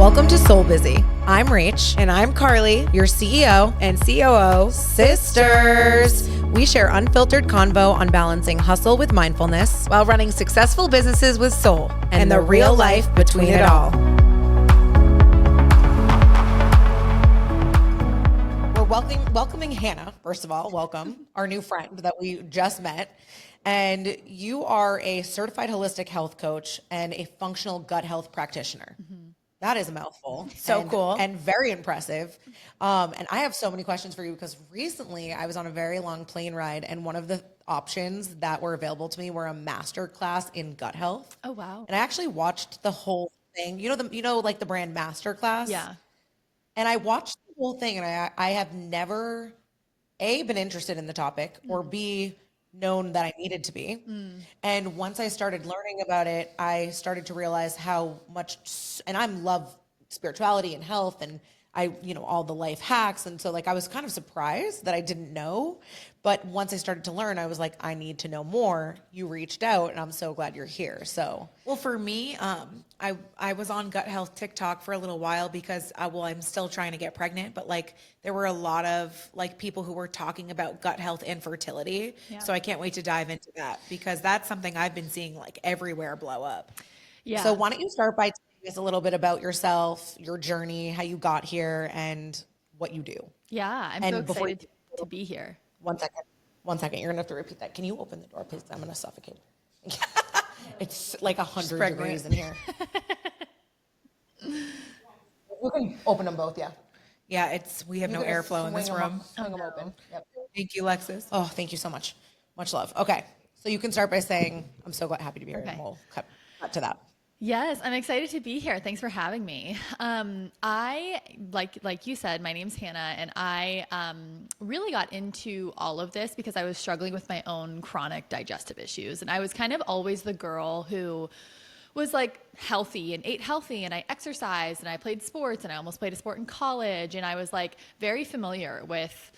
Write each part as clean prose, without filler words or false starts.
Welcome to Soul Busy. I'm Rach. And I'm Carly, your CEO and COO sisters. We share unfiltered convo on balancing hustle with mindfulness while running successful businesses with soul and the real life between it all. We're welcoming Hannah, first of all. Welcome, our new friend that we just met. And you are a certified holistic health coach and a functional gut health practitioner. Mm-hmm. That is a mouthful. So cool. And very impressive. And I have so many questions for you because recently I was on a very long plane ride and one of the options that were available to me were a master class in gut health. Oh, wow. And I actually watched the whole thing. Like the brand Masterclass? Yeah. And I watched the whole thing and I have never, A, been interested in the topic, or B, known that I needed to be. And once I started learning about it, I started to realize how much, and I love spirituality and health and all the life hacks. And so I was kind of surprised that I didn't know, but once I started to learn, I was like, I need to know more. You reached out and I'm so glad you're here. So, well, for me, I was on gut health TikTok for a little while because, I'm still trying to get pregnant, but there were a lot of people who were talking about gut health and fertility. Yeah. So I can't wait to dive into that because that's something I've been seeing everywhere blow up. Yeah. So why don't you start by telling us a little bit about yourself, your journey, how you got here, and what you do. Yeah, I'm so excited to be here. 1 second. You're gonna have to repeat that. Can you open the door, please? I'm gonna suffocate. It's 100 degrees in here. You can open them both, yeah. Yeah, we have no airflow in this room. Swing them open. Yep. Thank you, Lexus. Oh, thank you so much. Much love. Okay, so you can start by saying, I'm so happy to be here, and we'll cut to that. Yes, I'm excited to be here. Thanks for having me. I, like you said, my name's Hannah, and I really got into all of this because I was struggling with my own chronic digestive issues. And I was kind of always the girl who was healthy and ate healthy, and I exercised and I played sports, and I almost played a sport in college. And I was very familiar with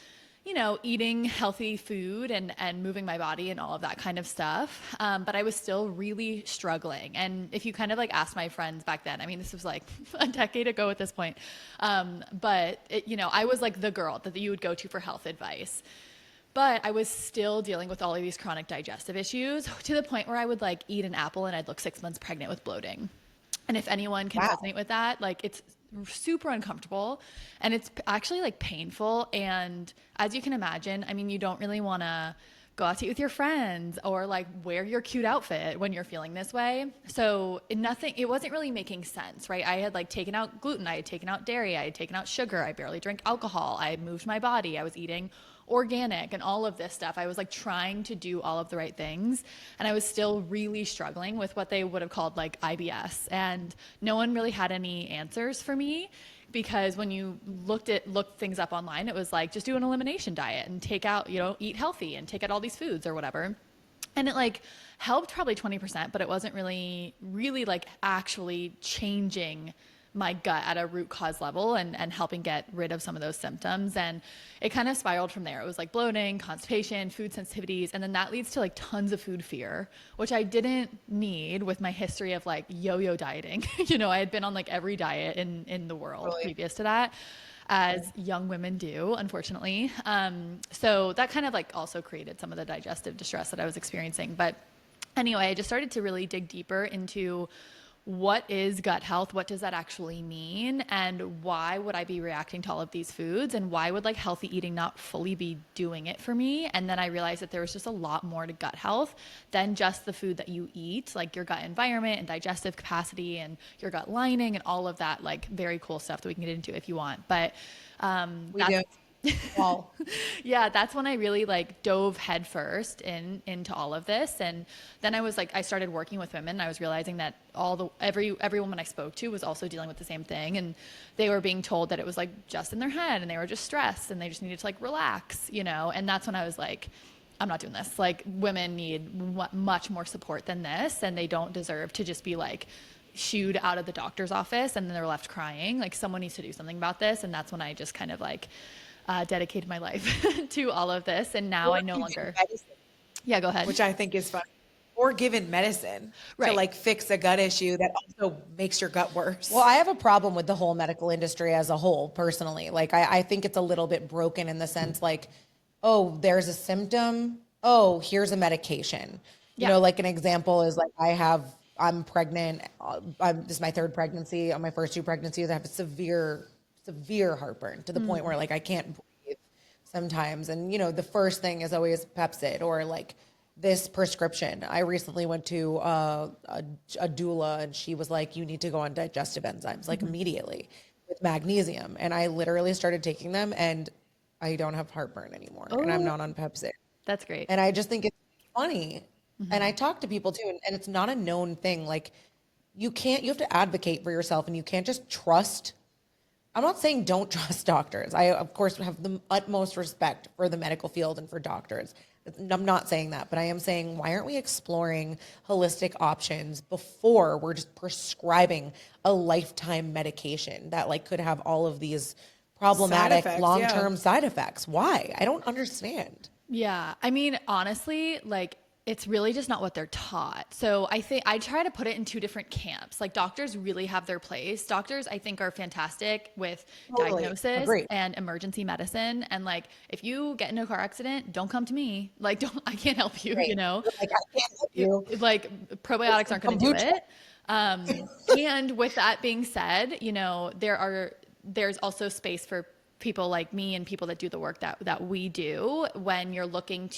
eating healthy food and moving my body and all of that kind of stuff. But I was still really struggling. And if you kind of asked my friends back then, I mean, this was a decade ago at this point. But I was the girl that you would go to for health advice. But I was still dealing with all of these chronic digestive issues to the point where I would eat an apple and I'd look 6 months pregnant with bloating. And if anyone can resonate with that, it's super uncomfortable and it's actually painful. And as you can imagine, I mean, you don't really want to go out to eat with your friends or wear your cute outfit when you're feeling this way. So it wasn't really making sense, right? I had taken out gluten, I had taken out dairy, I had taken out sugar, I barely drank alcohol, I moved my body, I was eating organic and all of this stuff. I was trying to do all of the right things, and I was still really struggling with what they would have called IBS, and no one really had any answers for me, because when you looked things up online, it was just do an elimination diet and take out, eat healthy and take out all these foods or whatever. And it helped probably 20%, but it wasn't really actually changing my gut at a root cause level and helping get rid of some of those symptoms. And it kind of spiraled from there. It was bloating, constipation, food sensitivities, and then that leads to tons of food fear, which I didn't need with my history of yo-yo dieting. I had been on every diet in the world previous to that, as young women do, unfortunately. So that kind of also created some of the digestive distress that I was experiencing. But anyway, I just started to really dig deeper into what is gut health? What does that actually mean? And why would I be reacting to all of these foods? And why would healthy eating not fully be doing it for me? And then I realized that there was just a lot more to gut health than just the food that you eat, your gut environment and digestive capacity and your gut lining and all of that, very cool stuff that we can get into if you want. But we do. Wow. Yeah, that's when I really dove headfirst into all of this. And then I started working with women, and I was realizing that every woman I spoke to was also dealing with the same thing. And they were being told that it was just in their head, and they were just stressed, and they just needed to relax, and that's when I was I'm not doing this. Women need much more support than this, and they don't deserve to just be shooed out of the doctor's office and then they're left crying. Someone needs to do something about this. And that's when I just kind of dedicated my life to all of this. And now I no longer. Yeah, go ahead. Which I think is fun. or given medicine to Right. like fix a gut issue that also makes your gut worse. Well, I have a problem with the whole medical industry as a whole, personally. Like, I think it's a little bit broken in the sense, like, oh, there's a symptom. Oh, here's a medication. You Yeah. know, like an example is like I'm pregnant. This is my third pregnancy. On my first two pregnancies, I have a severe heartburn to the point where like I can't breathe sometimes. And, you know, the first thing is always Pepcid or like this prescription. I recently went to a doula and she was like, you need to go on digestive enzymes, like immediately with magnesium. And I literally started taking them and I don't have heartburn anymore and I'm Oh, not on Pepcid. that's great. And I just think it's funny. And I talk to people too, and it's not a known thing. Like you have to advocate for yourself and you can't just trust. I'm not saying don't trust doctors. I, of course, have the utmost respect for the medical field and for doctors. I'm not saying that, but I am saying, why aren't we exploring holistic options before we're just prescribing a lifetime medication that like could have all of these problematic effects, long-term side effects? Why? I don't understand. Yeah. I mean, honestly, like it's really just not what they're taught. So I think I try to put it in two different camps. Like doctors really have their place. Doctors, I think, are fantastic with Totally. diagnosis Agree. and emergency medicine. And like, if you get in a car accident, don't come to me. Like, I can't help you, Right. you know? Like I can't help you. Like probiotics aren't going to do Kombucha. it. And with that being said, you know, there's also space for people like me and people that do the work that we do when you're looking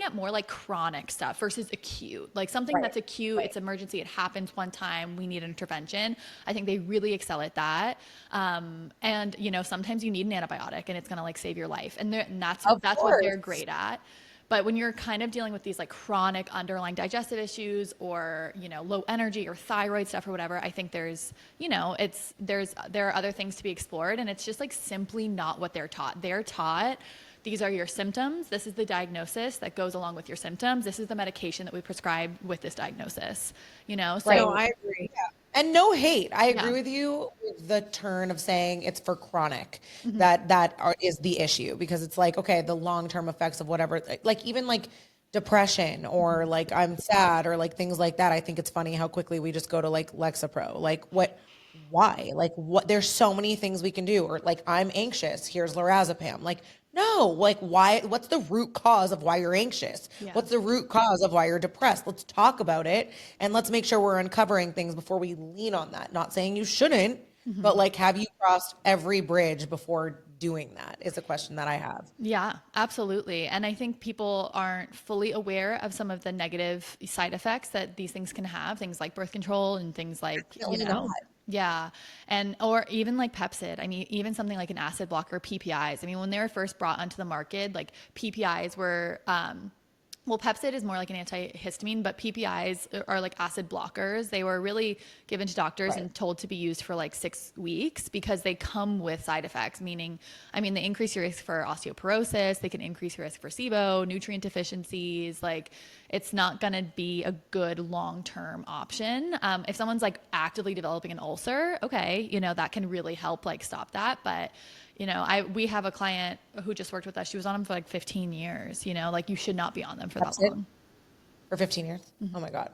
at more like chronic stuff versus acute, like something that's acute, it's emergency, it happens one time, we need intervention. I think they really excel at that. And you know, sometimes you need an antibiotic and it's going to like save your life. And that's Of what they're course. great at. But when you're kind of dealing with these like chronic underlying digestive issues or, you know, low energy or thyroid stuff or whatever, I think there's, you know, there are other things to be explored and it's just like simply not what they're taught. They're taught these are your symptoms. This is the diagnosis that goes along with your symptoms. This is the medication that we prescribe with this diagnosis, you know? So No, I agree. And no hate. I agree Yeah. with you with the turn of saying it's for chronic Mm-hmm. is the issue because it's like, okay, the long-term effects of whatever, like even like depression or like I'm sad or like things like that. I think it's funny how quickly we just go to like Lexapro. Like why? Like what, there's so many things we can do. Or like I'm anxious, here's lorazepam. Like, no, like why, what's the root cause of why you're anxious? Yeah. What's the root cause of why you're depressed? Let's talk about it and let's make sure we're uncovering things before we lean on that. Not saying you shouldn't, but like, have you crossed every bridge before doing that is a question that I have. Yeah, absolutely. And I think people aren't fully aware of some of the negative side effects that these things can have, things like birth control and things like, you Definitely know, not. yeah. And, or even like Pepcid. I mean, even something like an acid blocker, PPIs. I mean, when they were first brought onto the market, like PPIs were, well, Pepcid is more like an antihistamine, but PPIs are like acid blockers. They were really given to doctors and told to be used for like 6 weeks because they come with side effects, meaning, I mean, they increase your risk for osteoporosis, they can increase your risk for SIBO, nutrient deficiencies. Like, it's not going to be a good long-term option. If someone's like actively developing an ulcer, okay, you know, that can really help like stop that. But you know, we have a client who just worked with us. She was on them for like 15 years, you know, like you should not be on them for That's that it? long. For 15 years? Oh my God.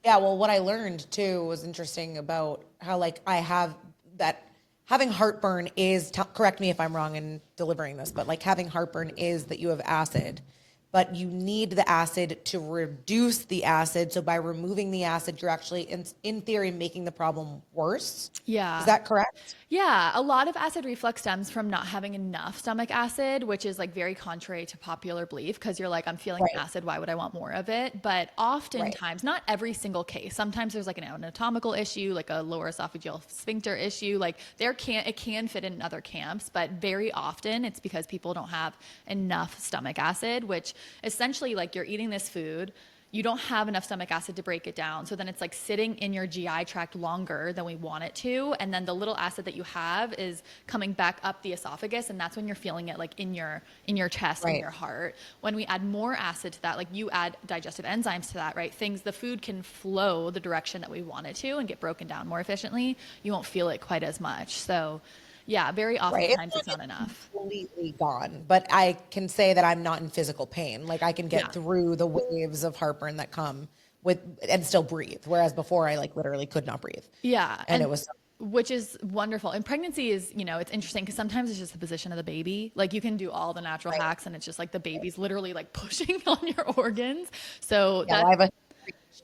Yeah, well, what I learned too was interesting about how like I have that having heartburn is, correct me if I'm wrong in delivering this, but like having heartburn is that you have acid, but you need the acid to reduce the acid. So by removing the acid, you're actually in theory making the problem worse. Yeah. Is that correct? Yeah, a lot of acid reflux stems from not having enough stomach acid, which is like very contrary to popular belief because you're like, I'm feeling Right. acid, why would I want more of it? But oftentimes, not every single case, sometimes there's like an anatomical issue, like a lower esophageal sphincter issue, like it can fit in other camps, but very often it's because people don't have enough stomach acid, which essentially like you're eating this food, you don't have enough stomach acid to break it down. So then it's like sitting in your GI tract longer than we want it to. And then the little acid that you have is coming back up the esophagus. And that's when you're feeling it like in your chest, in Right. your heart. When we add more acid to that, like you add digestive enzymes to that, right? The food can flow the direction that we want it to and get broken down more efficiently. You won't feel it quite as much. So yeah, very Right. oftentimes it's not enough. Completely gone, but I can say that I'm not in physical pain. Like I can get Yeah. through the waves of heartburn that come and still breathe. Whereas before I like literally could not breathe. Yeah. And it was, which is wonderful. And pregnancy is, it's interesting because sometimes it's just the position of the baby. Like you can do all the natural hacks and it's just like the baby's literally like pushing on your organs. So yeah, I have a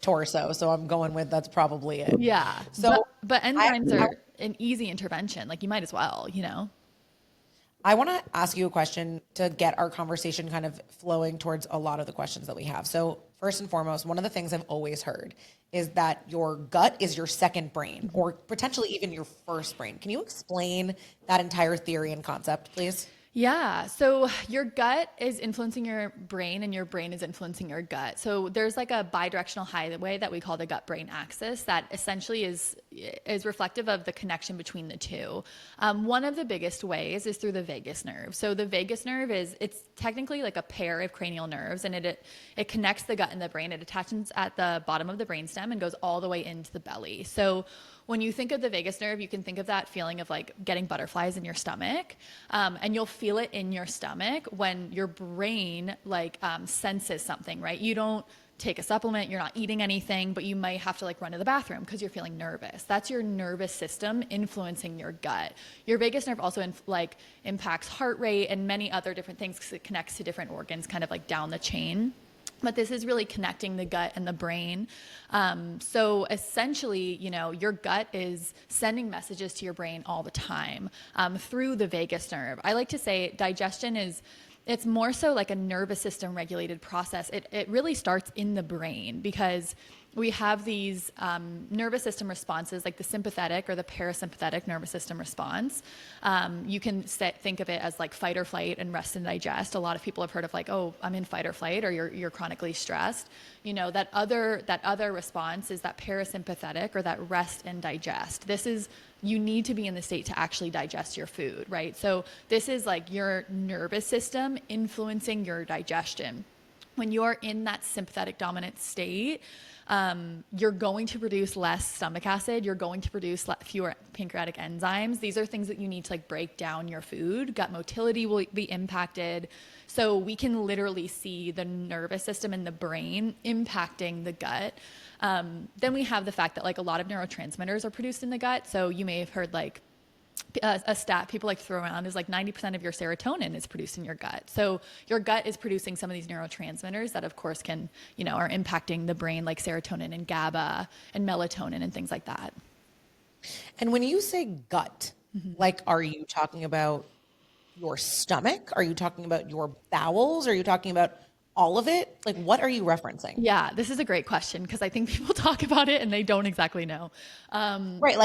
torso, so I'm going with that's probably it. yeah. So but enzymes are an easy intervention. Like you might as well, I want to ask you a question to get our conversation kind of flowing towards a lot of the questions that we have. So first and foremost, one of the things I've always heard is that your gut is your second brain or potentially even your first brain. Can you explain that entire theory and concept, please? Yeah. So your gut is influencing your brain and your brain is influencing your gut. So there's like a bidirectional highway that we call the gut brain axis that essentially is reflective of the connection between the two. One of the biggest ways is through the vagus nerve. So the vagus nerve it's technically like a pair of cranial nerves and it connects the gut and the brain. It attaches at the bottom of the brainstem and goes all the way into the belly. So when you think of the vagus nerve, you can think of that feeling of like getting butterflies in your stomach. And you'll feel it in your stomach when your brain senses something, right? You don't take a supplement, you're not eating anything, but you might have to like run to the bathroom because you're feeling nervous. That's your nervous system influencing your gut. Your vagus nerve also impacts heart rate and many other different things because it connects to different organs kind of like down the chain. But this is really connecting the gut and the brain. So essentially, your gut is sending messages to your brain all the time through the vagus nerve. I like to say digestion it's more so like a nervous system regulated process. It really starts in the brain because we have these nervous system responses like the sympathetic or the parasympathetic nervous system response. You can think of it as like fight or flight and rest and digest. A lot of people have heard of like, oh, I'm in fight or flight or you're chronically stressed. That other response is that parasympathetic or that rest and digest. You need to be in the state to actually digest your food, right? So this is like your nervous system influencing your digestion. When you're in that sympathetic dominant state, you're going to produce less stomach acid. You're going to produce fewer pancreatic enzymes. These are things that you need to break down your food. Gut motility will be impacted. So we can literally see the nervous system and the brain impacting the gut. Then we have the fact that a lot of neurotransmitters are produced in the gut. So you may have heard a stat people throw around is 90% of your serotonin is produced in your gut. So your gut is producing some of these neurotransmitters that of course can, are impacting the brain like serotonin and GABA and melatonin and things like that. And when you say gut, are you talking about your stomach? Are you talking about your bowels? Are you talking about all of it? What are you referencing? Yeah, this is a great question because I think people talk about it and they don't exactly know. Right.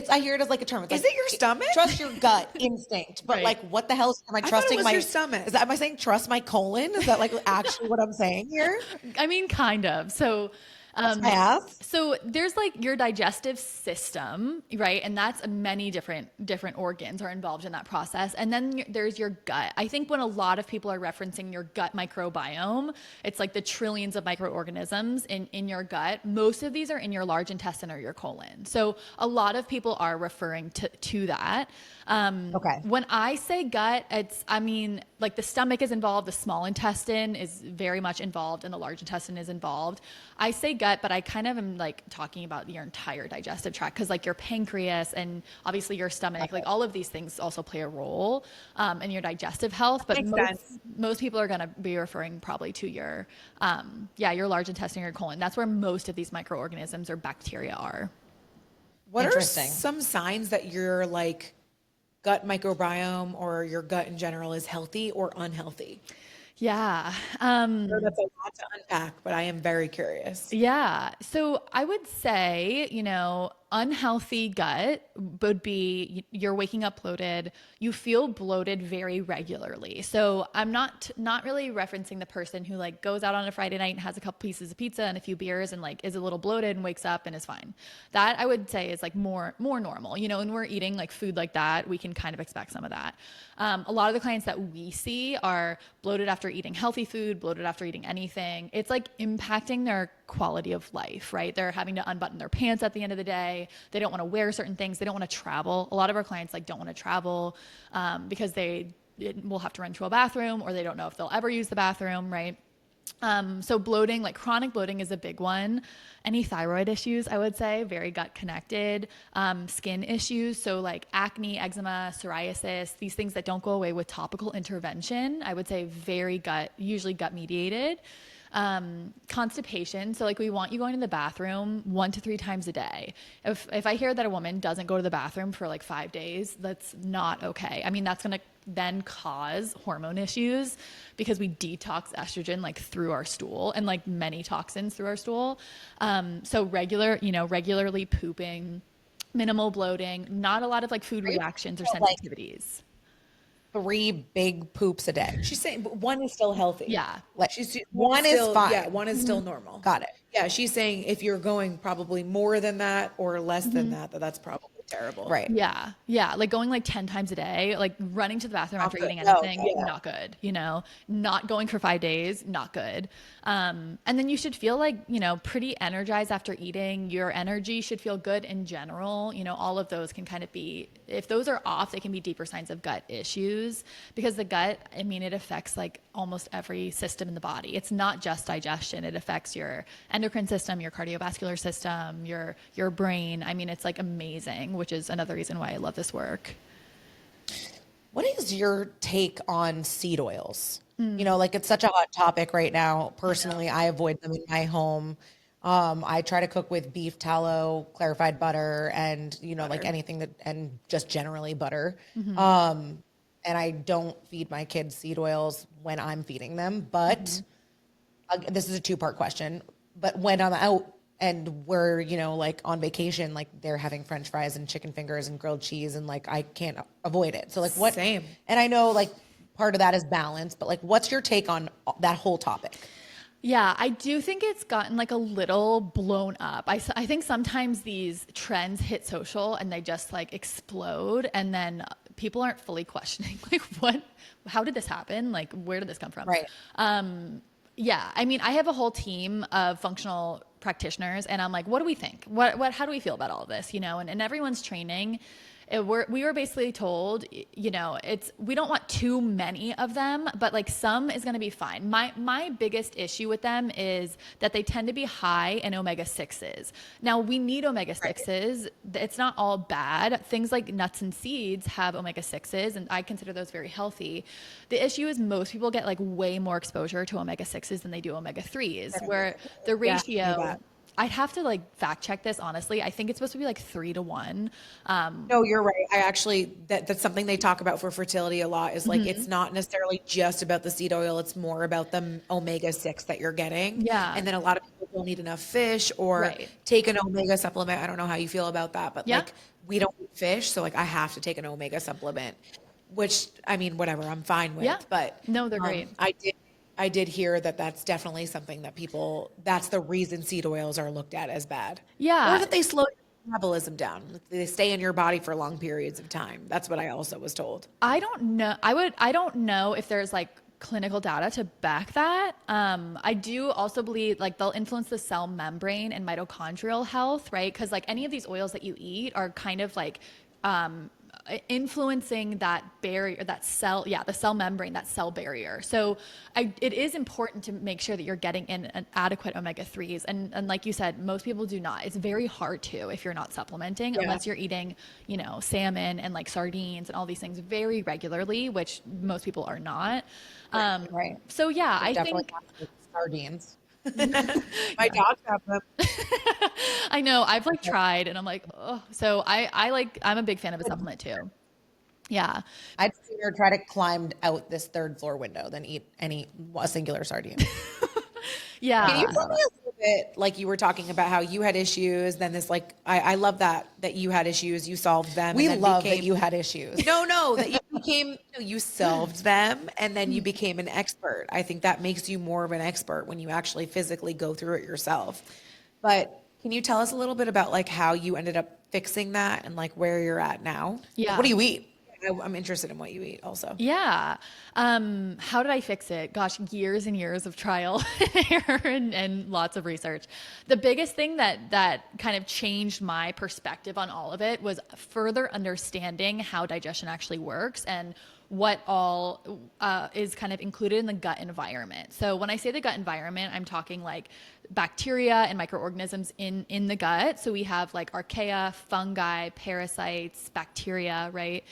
I hear it as a term. Is it your stomach? Trust your gut instinct. But Right. what the hell am I I trusting thought it was your stomach. Am I saying trust my colon? Is that actually what I'm saying here? I mean, kind of. So, I have. So there's your digestive system, right? And that's many different organs are involved in that process. And then there's your gut. I think when a lot of people are referencing your gut microbiome, it's the trillions of microorganisms in your gut. Most of these are in your large intestine or your colon. So a lot of people are referring to that. Okay. When I say gut, the stomach is involved, the small intestine is very much involved, and the large intestine is involved. I say gut, but I kind of am talking about your entire digestive tract because your pancreas and obviously your stomach, all of these things also play a role in your digestive health. But most people are going to be referring probably to your large intestine or your colon. That's where most of these microorganisms or bacteria are. What are some signs that your gut microbiome or your gut in general is healthy or unhealthy? Yeah. I know that's a lot to unpack, but I am very curious. Yeah. So I would say, unhealthy gut would be you're waking up bloated. You feel bloated very regularly. So I'm not really referencing the person who goes out on a Friday night and has a couple pieces of pizza and a few beers and is a little bloated and wakes up and is fine. That I would say is more normal. When we're eating food like that, we can kind of expect some of that. A lot of the clients that we see are bloated after eating healthy food, bloated after eating anything. It's impacting their quality of life, right? They're having to unbutton their pants at the end of the day. They don't want to wear certain things. They don't want to travel. A lot of our clients don't want to travel because they will have to run to a bathroom or they don't know if they'll ever use the bathroom, right? So bloating, like chronic bloating is a big one. Any thyroid issues, I would say, very gut connected. Skin issues, so like acne, eczema, psoriasis, these things that don't go away with topical intervention, I would say very usually gut mediated. Constipation. So like we want you going to the bathroom 1 to 3 times a day. If I hear that a woman doesn't go to the bathroom for like 5 days, that's not okay. I mean, that's going to then cause hormone issues because we detox estrogen like through our stool and like many toxins through our stool. So regularly pooping, minimal bloating, not a lot of like food reactions or Like sensitivities. 3 big poops a day. She's saying but one is still healthy. Yeah. Like She's one is still, fine. Yeah, one is still normal. Got it. Yeah, she's saying if you're going probably more than that or less than that, that's probably terrible. Right. Yeah. Yeah. Like going like 10 times a day, like running to the bathroom after good. eating No, anything, not good. Not going for 5 days, not good. And then you should feel like, pretty energized after eating. Your energy should feel good in general. All of those can kind of be, if those are off, they can be deeper signs of gut issues because the gut, I mean, it affects like almost every system in the body. It's not just digestion. It affects your endocrine system, your cardiovascular system, your brain. I mean, it's like amazing, which is another reason why I love this work. What is your take on seed oils? Like it's such a hot topic right now. Personally, I avoid them in my home. I try to cook with beef tallow, clarified butter, and like anything and just generally butter. And I don't feed my kids seed oils when I'm feeding them. But this is a 2-part question. But when I'm out and we're, like on vacation, like they're having French fries and chicken fingers and grilled cheese, and like I can't avoid it. So like what? Same. And I know like part of that is balance, but like what's your take on that whole topic? Yeah, I do think it's gotten like a little blown up. I think sometimes these trends hit social and they just like explode, and then people aren't fully questioning like how did this happen? Like where did this come from? Right. Yeah, I mean, I have a whole team of functional practitioners, and I'm like, what do we think? How do we feel about all of this? And everyone's training. We were basically told, we don't want too many of them, but like some is going to be fine. My biggest issue with them is that they tend to be high in omega-6s. Now we need omega-6s. It's not all bad. Things like nuts and seeds have omega-6s, and I consider those very healthy. The issue is most people get like way more exposure to omega-6s than they do omega-3s, where the ratio, I'd have to like fact check this honestly. I think it's supposed to be like 3 to 1. No, you're right. I actually, that's something they talk about for fertility a lot is like, it's not necessarily just about the seed oil. It's more about the omega-6 that you're getting. Yeah. And then a lot of people don't eat enough fish or take an omega supplement. I don't know how you feel about that, but like we don't eat fish. So like I have to take an omega supplement, which I mean, whatever, I'm fine with, but no, they're great. I did hear that that's definitely something that that's the reason seed oils are looked at as bad. Yeah. Or that they slow your metabolism down. They stay in your body for long periods of time. That's what I also was told. I don't know. I don't know if there's like clinical data to back that. I do also believe like they'll influence the cell membrane and mitochondrial health, right? Because like any of these oils that you eat are kind of like, influencing that barrier, the cell membrane, that cell barrier. So it is important to make sure that you're getting in an adequate omega-3s. And like you said, most people do not. It's very hard to if you're not supplementing, unless you're eating, salmon and like sardines and all these things very regularly, which most people are not. Right. So yeah, I Definitely think not with sardines. My dogs have them. I know I've like tried and I'm like, oh, so I'm a big fan of a supplement too. Yeah. I'd sooner try to climb out this 3rd floor window than eat a singular sardine. Yeah. Can you tell me a little bit, like you were talking about how you had issues, then this like, I love that you had issues, you solved them. We and then love that you had issues. No, that you became, you solved them and then you became an expert. I think that makes you more of an expert when you actually physically go through it yourself. But can you tell us a little bit about like how you ended up fixing that and like where you're at now? Yeah. What do you eat? I'm interested in what you eat also. Yeah. How did I fix it? Gosh, years and years of trial and error and lots of research. The biggest thing that kind of changed my perspective on all of it was further understanding how digestion actually works and what all is kind of included in the gut environment. So when I say the gut environment, I'm talking like bacteria and microorganisms in the gut. So we have like archaea, fungi, parasites, bacteria, right?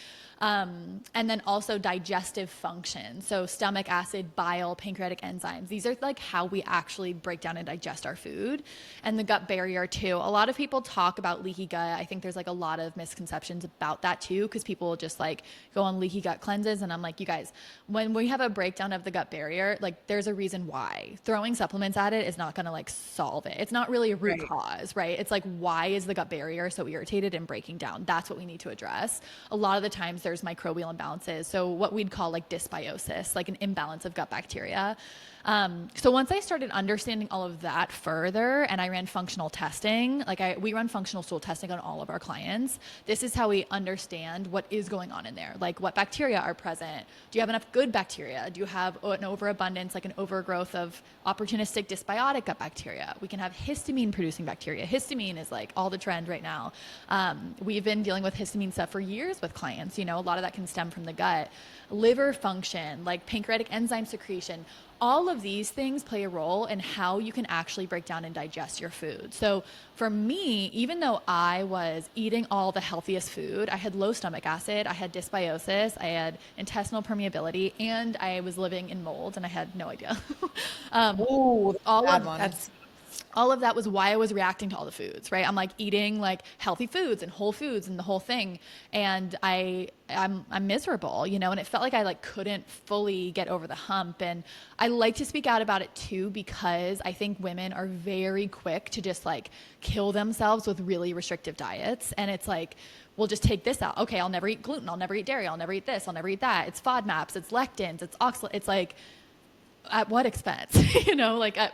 And then also digestive function. So stomach acid, bile, pancreatic enzymes. These are like how we actually break down and digest our food. And the gut barrier too. A lot of people talk about leaky gut. I think there's like a lot of misconceptions about that too, because people will just like go on leaky gut cleanses. And I'm like, you guys, when we have a breakdown of the gut barrier, like there's a reason why. Throwing supplements at it is not going to like solve it. It's not really a root cause, right? It's like, why is the gut barrier so irritated and breaking down? That's what we need to address. A lot of the times there's microbial imbalances. So what we'd call like dysbiosis, like an imbalance of gut bacteria. So once I started understanding all of that further and I ran functional testing, like we run functional stool testing on all of our clients. This is how we understand what is going on in there. Like what bacteria are present. Do you have enough good bacteria? Do you have an overabundance, like an overgrowth of opportunistic dysbiotic gut bacteria? We can have histamine producing bacteria. Histamine is like all the trend right now. We've been dealing with histamine stuff for years with clients. You know, a lot of that can stem from the gut. Liver function, like pancreatic enzyme secretion. All of these things play a role in how you can actually break down and digest your food. So for me, even though I was eating all the healthiest food, I had low stomach acid, I had dysbiosis, I had intestinal permeability, and I was living in mold, and I had no idea. Ooh, all bad of one. all of that was why I was reacting to all the foods, right? I'm like eating like healthy foods and whole foods and the whole thing. And I'm miserable, you know, and it felt like I like couldn't fully get over the hump. And I like to speak out about it too, because I think women are very quick to just like kill themselves with really restrictive diets. And it's like, we'll just take this out. Okay, I'll never eat gluten. I'll never eat dairy. I'll never eat this. I'll never eat that. It's FODMAPs. It's lectins. It's oxalates. It's like, at what expense? You know, like at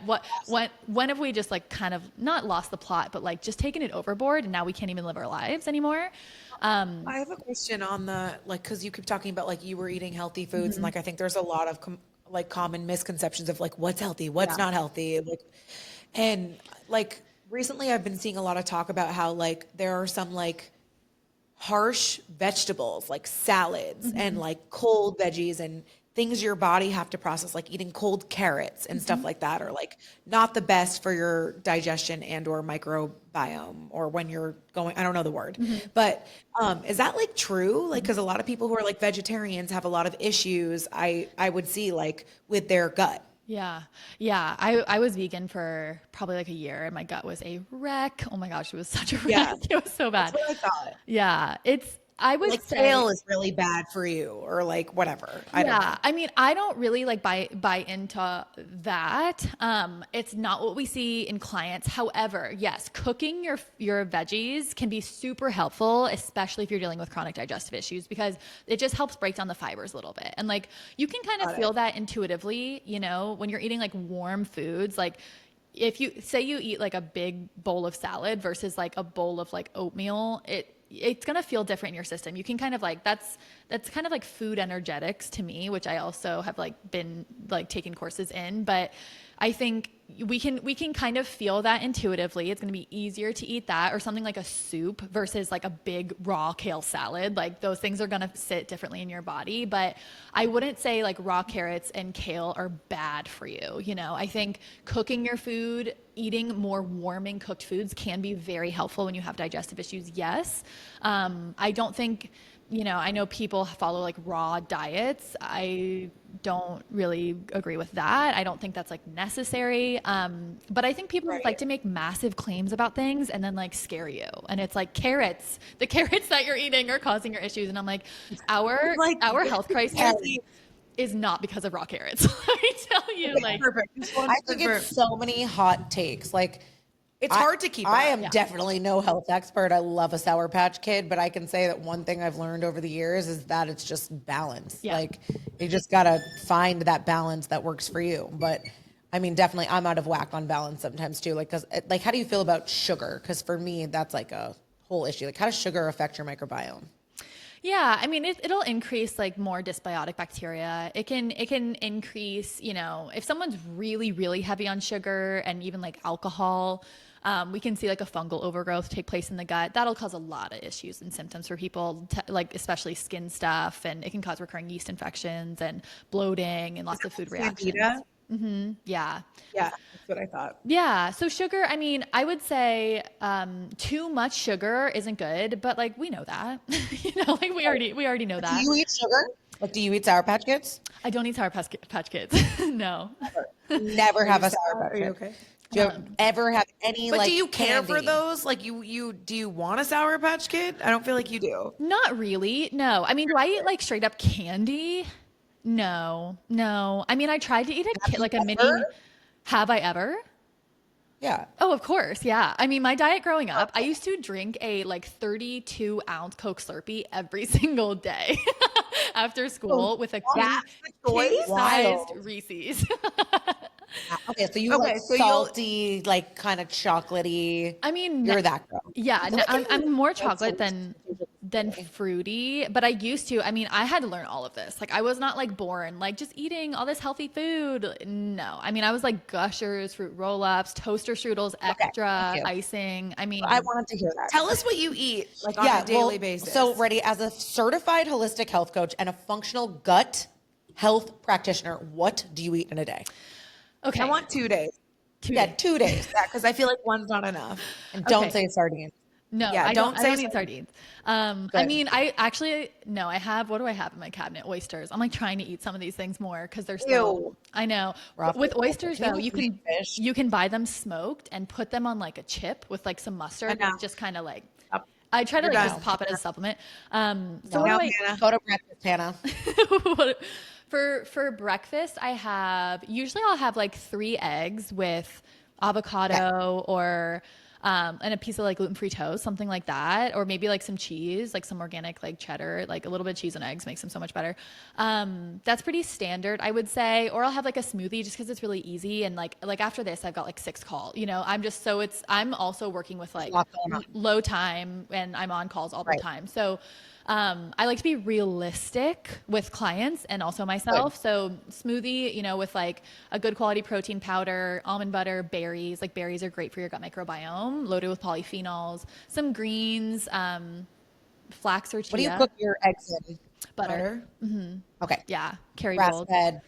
when have we just like kind of not lost the plot, but like just taken it overboard and now we can't even live our lives anymore? I have a question on the, like, cause you keep talking about like you were eating healthy foods and like, I think there's a lot of like common misconceptions of like what's healthy, what's not healthy. Like, and like recently I've been seeing a lot of talk about how like there are some like harsh vegetables like salads and like cold veggies and things your body have to process, like eating cold carrots and stuff like that, are like not the best for your digestion and or microbiome, or when you're going, I don't know the word, but is that like true? Like, because a lot of people who are like vegetarians have a lot of issues, I would see like with their gut. Yeah. Yeah. I was vegan for probably like a year and my gut was a wreck. Oh my gosh, it was such a wreck. Yeah, It was so bad. that's what I thought. Yeah. I would Like say, kale is really bad for you, or like whatever. I don't know. yeah, I mean, I don't really like buy into that. It's not what we see in clients. However, yes, cooking your veggies can be super helpful, especially if you're dealing with chronic digestive issues, because it just helps break down the fibers a little bit. And like you can kind of feel that intuitively, you know, when you're eating like warm foods, like if you say you eat like a big bowl of salad versus like a bowl of like oatmeal, it's going to feel different in your system. You can kind of like, that's kind of like food energetics to me, which I also have like been like taking courses in, but I think we can kind of feel that intuitively. It's going to be easier to eat that or something like a soup versus like a big raw kale salad. Like those things are going to sit differently in your body, but I wouldn't say like raw carrots and kale are bad for you. You know, I think cooking your food, eating more warming cooked foods can be very helpful when you have digestive issues. Yes. I don't think, you know, I know people follow like raw diets. I don't really agree with that. I don't think that's like necessary. But I think people like to make massive claims about things and then like scare you. And it's like carrots, the carrots that you're eating are causing your issues. And I'm like, our health crisis is not because of raw carrots. I tell you, like, Perfect. I think it's so many hot takes. Like, It's hard to keep I up. am definitely no health expert. I love a Sour Patch Kid, but I can say that one thing I've learned over the years is that it's just balance. Yeah. Like, you just gotta find that balance that works for you. But I mean, definitely, I'm out of whack on balance sometimes too. Like, cause like, how do you feel about sugar? Because for me, that's like a whole issue. Like, how does sugar affect your microbiome? yeah, I mean, it'll increase like more dysbiotic bacteria. It can increase, you know, if someone's really, really heavy on sugar and even like alcohol, We can see like a fungal overgrowth take place in the gut. That'll cause a lot of issues and symptoms for people, like especially skin stuff, and it can cause recurring yeast infections and bloating and lots of food reactions. Candida? Yeah. Yeah, that's what I thought. Yeah. So sugar, I mean, I would say too much sugar isn't good, but like we know that. Like we already know Do that. you eat sugar? Like, do you eat Sour Patch Kids? I don't eat Sour Patch Kids. No. Never have a Sour Patch Are you Kid. okay? Do you ever have any But like do you care for candy? those? Like do you want a Sour Patch Kid? I don't feel like you do. Not really. No. I mean, do I eat like straight up candy? No. No. I mean, I tried to eat like a mini. ever? Have I ever? Yeah. Oh, of course. Yeah. I mean, my diet growing up, I used to drink a like 32-ounce Coke Slurpee every single day after school with a That's the choice? king-sized Wild. Reese's. Okay, so you like so salty, like kind of chocolatey. I mean, You're that girl. yeah, no, I'm more chocolate than fruity, but I used to. I mean, I had to learn all of this. Like, I was not like born like just eating all this healthy food. No, I mean, I was like Gushers, fruit roll-ups, toaster strudels, extra thank you. icing. I mean, I wanted to hear that. Tell us what you eat like on a daily basis. So ready, as a certified holistic health coach and a functional gut health practitioner, what do you eat in a day? okay, I want 2 days. 2 days. Yeah, because I feel like one's not enough. And don't Okay. say sardines. No, Yeah, I don't don't say eat sardines. I Good. mean, I actually no. I have what do I have in my cabinet? Oysters. I'm like trying to eat some of these things more because they're so. Ew. I know. Rough. With oysters Can though, you you can eat fish? you can buy them smoked and put them on like a chip with like some mustard Enough. and just kind of like. Up. I try to You're like done. just pop it as a supplement. So No. what do I? Hannah. Go to breakfast, Hannah. For breakfast, I have usually I'll have like 3 eggs with avocado or and a piece of like gluten-free toast, something like that, or maybe like some cheese, like some organic like cheddar, like a little bit of cheese and eggs makes them so much better. That's pretty standard, I would say. Or I'll have like a smoothie just because it's really easy. And like after this, I've got like 6 calls. I'm also working with like Lot going on. low time and I'm on calls all the Right. time. So I like to be realistic with clients and also myself. Good. So smoothie, with like a good quality protein powder, almond butter, berries. Like berries are great for your gut microbiome, loaded with polyphenols, some greens, flax or chia. What do you cook your eggs in? Butter. Okay. Yeah. Kerrygold. Grass-fed.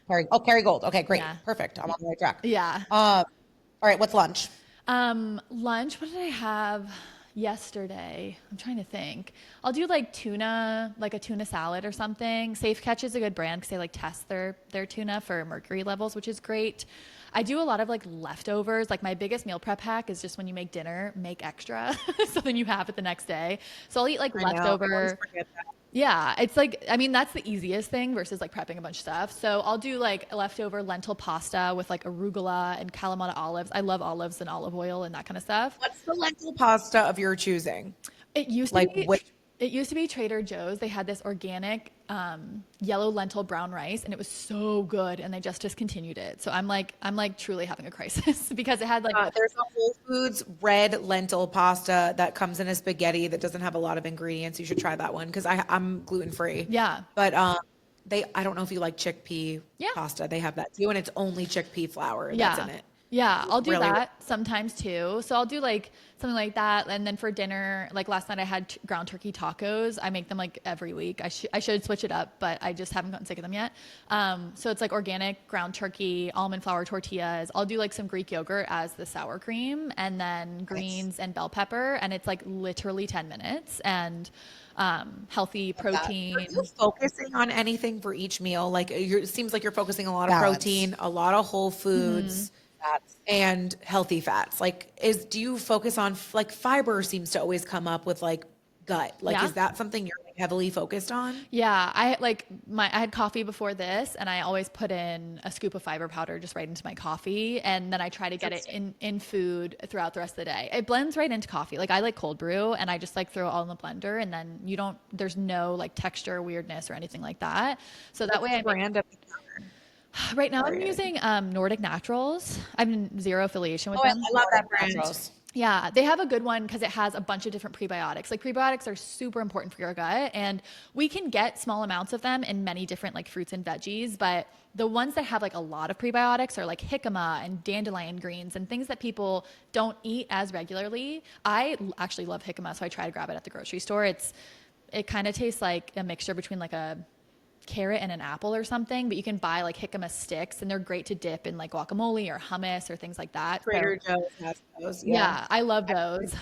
Kerrygold. Okay, great. Yeah. Perfect. I'm on the right track. Yeah. All right, what's lunch? Lunch, what did I have yesterday? I'm trying to think. I'll do like tuna, like a tuna salad or something. Safe Catch is a good brand because they like test their tuna for mercury levels, which is great. I do a lot of like leftovers. Like my biggest meal prep hack is just when you make dinner, make extra so then you have it the next day. So I'll eat like I know, I always leftover. forget that. Yeah, it's like, I mean, that's the easiest thing versus like prepping a bunch of stuff. So I'll do like leftover lentil pasta with like arugula and Kalamata olives. I love olives and olive oil and that kind of stuff. What's the lentil pasta of your choosing? It used to Like be which- it used to be Trader Joe's. They had this organic yellow lentil brown rice, and it was so good. And they just discontinued it. So I'm like truly having a crisis because it had like There's a Whole Foods red lentil pasta that comes in a spaghetti that doesn't have a lot of ingredients. You should try that one because I'm gluten free. yeah. But I don't know if you like chickpea Yeah. pasta. They have that too, and it's only chickpea flour that's in it. Yeah, I'll do Really- that sometimes too. So I'll do like something like that. And then for dinner, like last night I had ground turkey tacos. I make them like every week. I should switch it up, but I just haven't gotten sick of them yet. So it's like organic ground turkey, almond flour tortillas. I'll do like some Greek yogurt as the sour cream and then greens and bell pepper. And it's like literally 10 minutes and healthy protein. Are you focusing on anything for each meal? Like it seems like you're focusing a lot of Balance. protein, a lot of whole foods. Fats. And healthy fats. Like, do you focus on like fiber seems to always come up with like gut? Like, Yeah. is that something you're like heavily focused on? Yeah, I had coffee before this, and I always put in a scoop of fiber powder just right into my coffee, and then I try to get it in food throughout the rest of the day. It blends right into coffee. Like I like cold brew, and I just like throw it all in the blender, and then there's no like texture weirdness or anything like that. So that way I make Brand of right now I'm using Nordic Naturals. I'm in zero affiliation with I them. love that brand. Gross. Yeah, they have a good one because it has a bunch of different prebiotics. Like prebiotics are super important for your gut, and we can get small amounts of them in many different like fruits and veggies, but the ones that have like a lot of prebiotics are like jicama and dandelion greens and things that people don't eat as regularly. Actually love jicama, so I try to grab it at the grocery store. It kind of tastes like a mixture between like a carrot and an apple or something, but you can buy like jicama sticks and they're great to dip in like guacamole or hummus or things like that. So Trader Joe's has those. Yeah. yeah, I love I've those.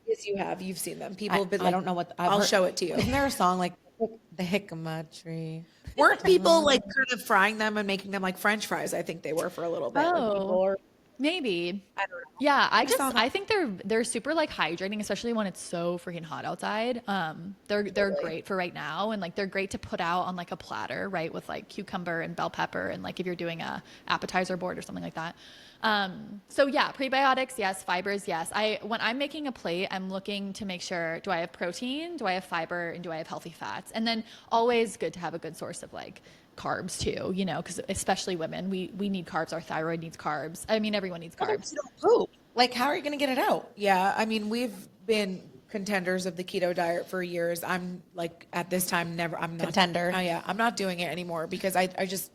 Yes, you have. You've seen them. People have been I like, don't know what I've I'll heard. show it to you. Isn't there a song like the jicama tree? Weren't people like kind of frying them and making them like French fries? I think they were for a little bit. Like people Oh, are, maybe. I don't know. Yeah, Saw that. I think they're super like hydrating, especially when it's so freaking hot outside. They're great for right now, and like they're great to put out on like a platter, right, with like cucumber and bell pepper, and like if you're doing a appetizer board or something like that. So yeah, prebiotics, yes. Fibers, yes. When I'm making a plate, I'm looking to make sure, do I have protein, do I have fiber, and do I have healthy fats? And then always good to have a good source of like carbs too, you know, because especially women, we need carbs. Our thyroid needs carbs. I mean, everyone needs What if carbs. you don't poop? Like, how are you going to get it out? Yeah, I mean, we've been contenders of the keto diet for years. I'm like at this time never. I'm not Contender. Oh yeah, I'm not doing it anymore because I just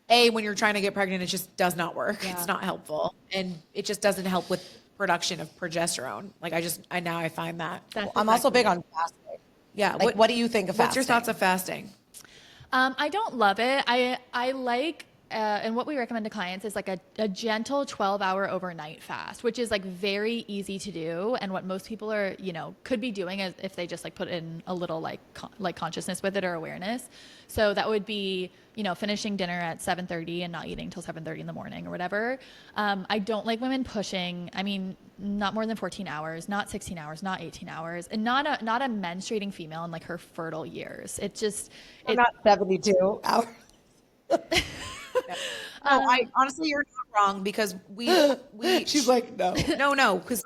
a when you're trying to get pregnant, it just does not work. Yeah. It's not helpful, and it just doesn't help with production of progesterone. Like I find that. That's I'm also big exactly on fasting. Yeah. Like, what do you think of What's your fasting? thoughts of fasting? I don't love it. I like, and what we recommend to clients is like a gentle 12-hour overnight fast, which is like very easy to do. And what most people are, you know, could be doing is if they just like put in a little like consciousness with it or awareness. So that would be, you know, finishing dinner at 7:30 and not eating till 7:30 in the morning or whatever. I don't like women pushing. I mean, not more than 14 hours, not 16 hours, not 18 hours, and not a menstruating female in like her fertile years. It just, I'm not 72 hours. No, I honestly, you're not wrong because we She's like, no. no, because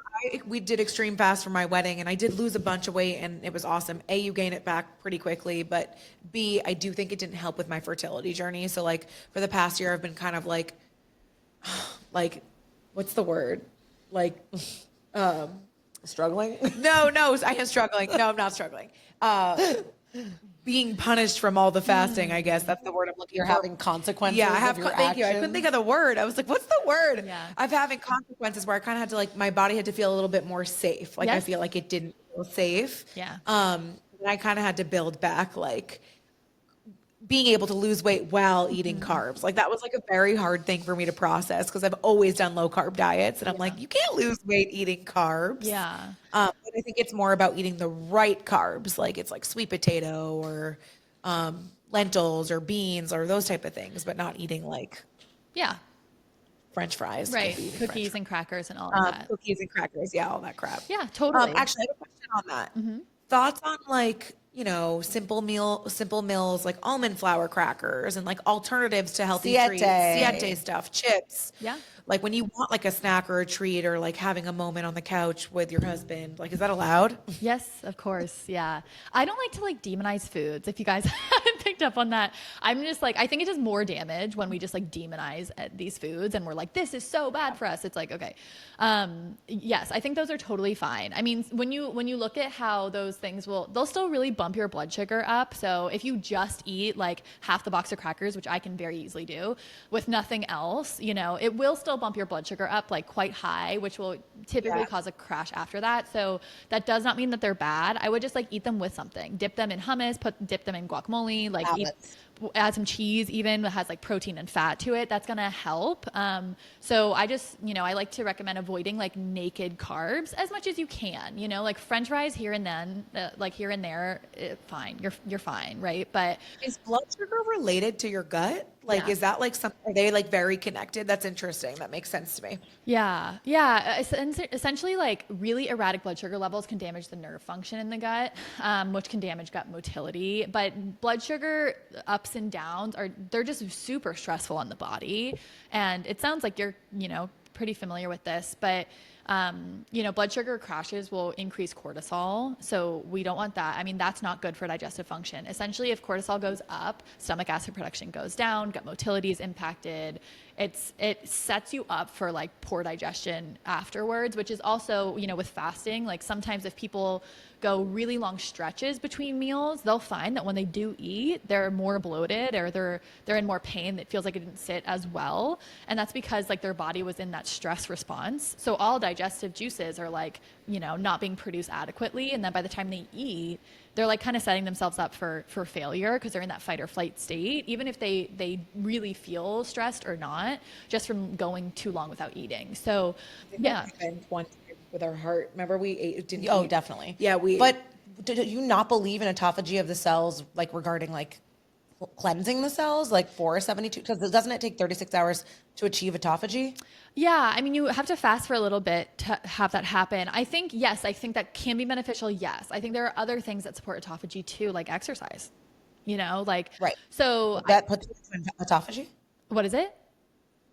we did extreme fast for my wedding and I did lose a bunch of weight and it was awesome. A, you gain it back pretty quickly, but B, I do think it didn't help with my fertility journey. So like for the past year, I've been kind of like what's the word? Like, Struggling? no, I am struggling. No, I'm not struggling. Being punished from all the fasting, I guess that's the word I'm looking You're for. having consequences. Yeah, I have. Of your Thank you. I couldn't actions. think of the word. I was like, "What's the word?" Yeah. I've having consequences where I kind of had to like my body had to feel a little bit more safe. Like I Yes. feel like it didn't feel safe. Yeah. And I kind of had to build back like being able to lose weight while eating Mm-hmm. carbs. Like that was like a very hard thing for me to process because I've always done low carb diets, and I'm like, you can't lose weight eating carbs. Yeah. But I think it's more about eating the right carbs, like it's like sweet potato or lentils or beans or those type of things, but not eating like Yeah. French fries. Right. Can't be eating French Cookies fries. and crackers and all of that. Cookies and crackers, yeah, all that crap. Yeah, totally. Actually, I have a question on that. Thoughts on like, you know, simple meals like almond flour crackers and like alternatives to healthy treats, siete stuff, chips. Yeah. Like when you want like a snack or a treat or like having a moment on the couch with your husband, like is that allowed? Yes, of course. Yeah. I don't like to like demonize foods. If you guys haven't picked up on that, I'm just like, I think it does more damage when we just like demonize these foods and we're like, this is so bad for us. It's like, okay. Yes, I think those are totally fine. I mean, when you look at how those things they'll still really bump your blood sugar up. So if you just eat like half the box of crackers, which I can very easily do with nothing else, you know, it will still bump your blood sugar up like quite high, which will typically cause a crash after that. So that does not mean that they're bad. I would just like eat them with something, dip them in hummus, dip them in guacamole, like add some cheese even that has like protein and fat to it. That's going to help. So I just, you know, I like to recommend avoiding like naked carbs as much as you can, you know, like French fries here and then, like here and there, fine. You're fine. Right. But Is blood sugar related to your gut? Like, Yeah. is that like are they like very connected? That's interesting. That makes sense to me. yeah. Yeah. Essentially, like really erratic blood sugar levels can damage the nerve function in the gut, which can damage gut motility. But blood sugar ups and downs they're just super stressful on the body. And it sounds like you're, you know, pretty familiar with this, but blood sugar crashes will increase cortisol. So we don't want that. I mean, that's not good for digestive function. Essentially, if cortisol goes up, stomach acid production goes down, gut motility is impacted. It sets you up for like poor digestion afterwards, which is also, with fasting, like sometimes if people go really long stretches between meals, they'll find that when they do eat, they're more bloated or they're in more pain. That feels like it didn't sit as well. And that's because like their body was in that stress response. So all digestive juices are like, not being produced adequately. And then by the time they eat, they're like kind of setting themselves up for failure because they're in that fight or flight state, even if they really feel stressed or not, just from going too long without eating. So yeah. One time with our heart. Remember we ate, didn't Oh, eat. definitely. Yeah, But do you not believe in autophagy of the cells, like regarding like cleansing the cells, like for 72? Because doesn't it take 36 hours to achieve autophagy? Yeah, I mean, you have to fast for a little bit to have that happen. I think, yes, I think that can be beneficial. Yes. I think there are other things that support autophagy too, like exercise, Right. So That puts you into autophagy? what is it?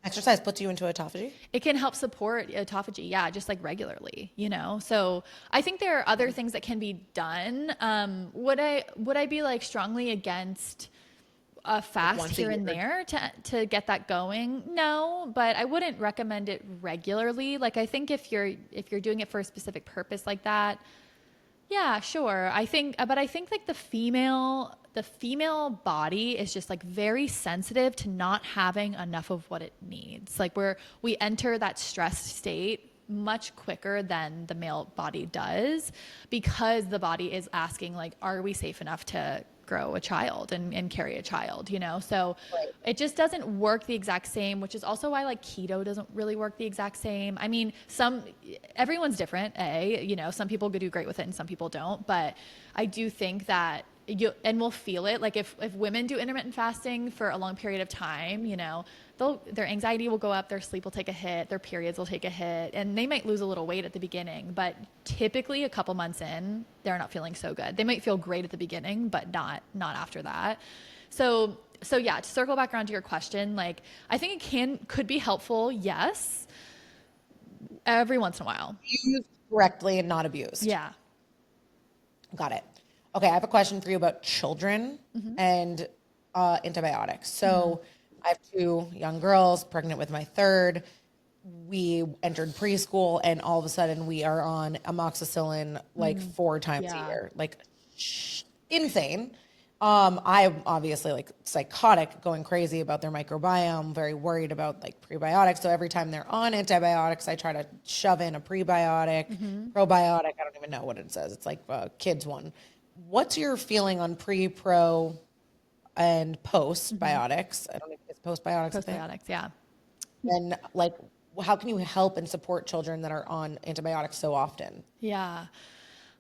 Exercise puts you into autophagy? It can help support autophagy. Yeah. Just like regularly, so I think there are other things that can be done. Would I be like strongly against a fast once a here and year. there to get that going? No, but I wouldn't recommend it regularly. Like I think if you're doing it for a specific purpose like that, yeah, sure. I think like the female body is just like very sensitive to not having enough of what it needs. Like we enter that stressed state much quicker than the male body does because the body is asking like, are we safe enough to grow a child and carry a child, so Right. It just doesn't work the exact same, which is also why like keto doesn't really work the exact same. I mean, everyone's different, some people do great with it and some people don't, but I do think that we'll feel it. Like if women do intermittent fasting for a long period of time, their anxiety will go up, their sleep will take a hit, their periods will take a hit, and they might lose a little weight at the beginning. But typically a couple months in, they're not feeling so good. They might feel great at the beginning, but not after that. So yeah, to circle back around to your question, like I think it could be helpful, yes, every once in a while. Used correctly and not abused. Yeah. Got it. Okay, I have a question for you about children and antibiotics. So I have two young girls, pregnant with my third. We entered preschool, and all of a sudden we are on amoxicillin like 4 times a Yeah. year, like insane. I'm obviously like psychotic, going crazy about their microbiome, very worried about like prebiotics. So every time they're on antibiotics, I try to shove in a prebiotic, probiotic. I don't even know what it says. It's like a kids one. What's your feeling on pro, and postbiotics? I don't know if it's postbiotics. I think. Postbiotics, yeah. And like, how can you help and support children that are on antibiotics so often? Yeah.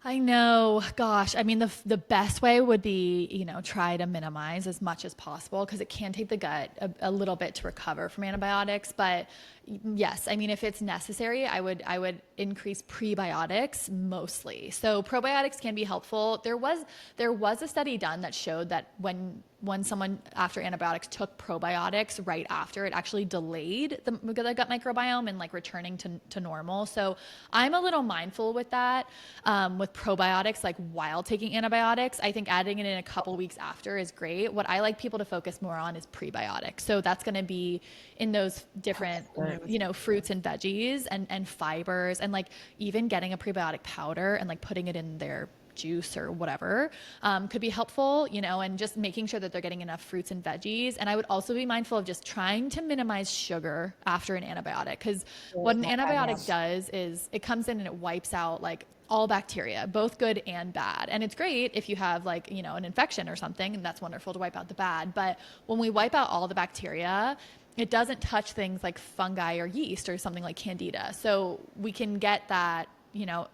I know. Gosh, I mean, the best way would be, try to minimize as much as possible because it can take the gut a little bit to recover from antibiotics. But yes, I mean, if it's necessary, I would increase prebiotics mostly. So probiotics can be helpful. There was a study done that showed that when someone after antibiotics took probiotics right after, it actually delayed the gut microbiome and like returning to normal. So I'm a little mindful with that, with probiotics, like while taking antibiotics. I think adding it in a couple weeks after is great. What I like people to focus more on is prebiotics. So that's going to be in those different, fruits and veggies and fibers, and like even getting a prebiotic powder and like putting it in their juice or whatever could be helpful, and just making sure that they're getting enough fruits and veggies. And I would also be mindful of just trying to minimize sugar after an antibiotic, because what an antibiotic does is it comes in and it wipes out like all bacteria, both good and bad. And it's great if you have like, an infection or something, and that's wonderful to wipe out the bad. But when we wipe out all the bacteria, it doesn't touch things like fungi or yeast or something like candida. So we can get that,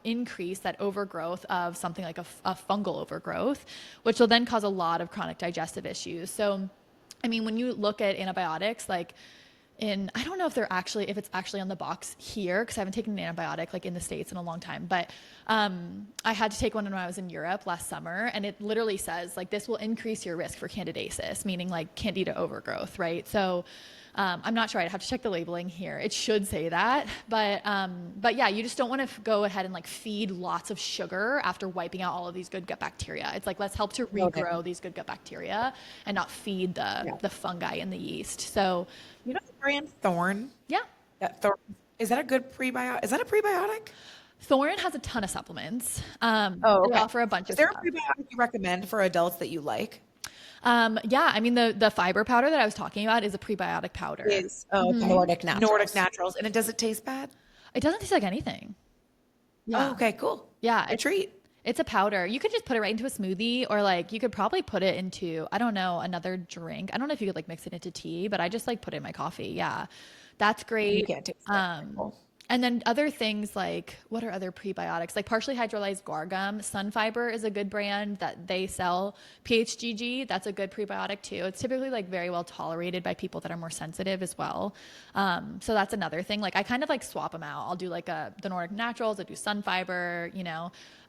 increase that overgrowth of something like a fungal overgrowth, which will then cause a lot of chronic digestive issues. So, I mean, when you look at antibiotics, like I don't know if it's actually on the box here, because I haven't taken an antibiotic like in the States in a long time, but I had to take one when I was in Europe last summer, and it literally says like this will increase your risk for candidiasis, meaning like candida overgrowth, right? So I'm not sure. I'd have to check the labeling here. It should say that, but yeah, you just don't want to go ahead and like feed lots of sugar after wiping out all of these good gut bacteria. It's like let's help to regrow these good gut bacteria and not feed the fungi and the yeast. So You know the brand Thorn? yeah. That Thorn, is that a good prebiotic? Is that a prebiotic? Thorne has a ton of supplements. Oh, They okay. offer a bunch Is of there a stuff. prebiotic you recommend for adults that you like? Yeah, I mean the fiber powder that I was talking about is a prebiotic powder. Okay. Nordic Nordic Naturals. Naturals. And does it taste bad? It doesn't taste like anything. Oh, Yeah. okay, cool. Yeah, A treat. it's a powder. You could just put it right into a smoothie, or like you could probably put it into, I don't know, another drink. I don't know if you could like mix it into tea, but I just like put it in my coffee. Yeah. That's You great. can't taste it. Um, and then other things like, what are other prebiotics? Like partially hydrolyzed guar gum. Sunfiber is a good brand that they sell. PHGG, that's a good prebiotic too. It's typically like very well tolerated by people that are more sensitive as well. So that's another thing. Like I kind of like swap them out. I'll do like the Nordic Naturals, I do Sunfiber,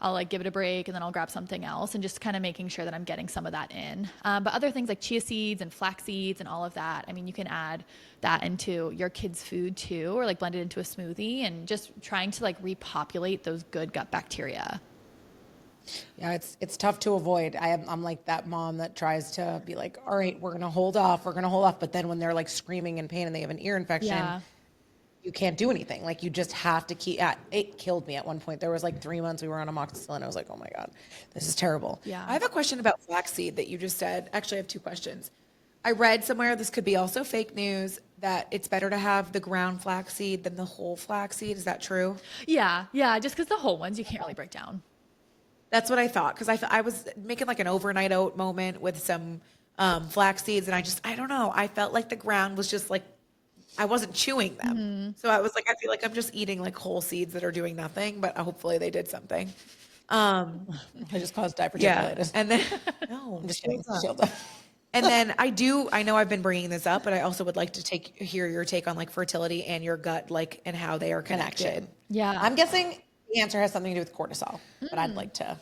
I'll like give it a break and then I'll grab something else, and just kind of making sure that I'm getting some of that in. But other things like chia seeds and flax seeds and all of that, I mean, you can add that into your kids' food too, or like blend it into a smoothie, and just trying to like repopulate those good gut bacteria. Yeah, it's tough to avoid. I'm like that mom that tries to be like, all right, we're gonna hold off, but then when they're like screaming in pain and they have an ear infection, Yeah. you can't do anything. Like you just have to keep. It killed me at one point. There was like 3 months we were on amoxicillin. I was like, oh my god, this is terrible. Yeah. I have a question about flaxseed that you just said. Actually, I have two questions. I read somewhere, this could be also fake news, that it's better to have the ground flaxseed than the whole flaxseed. Is that true? Yeah. Yeah. Just because the whole ones you can't really break down. That's what I thought, because I was making like an overnight oat moment with some flax seeds, and I don't know. I felt like the ground was just like, I wasn't chewing them. So I was like, I feel like I'm just eating like whole seeds that are doing nothing, but hopefully they did something. I just caused Yeah. diverticulitis. And then, no, I'm just kidding. shields up. Shield up. And then I know I've been bringing this up, but I also would like to hear your take on like fertility and your gut, like, and how they are connected. Yeah. I'm guessing the answer has something to do with cortisol, but I'd like to.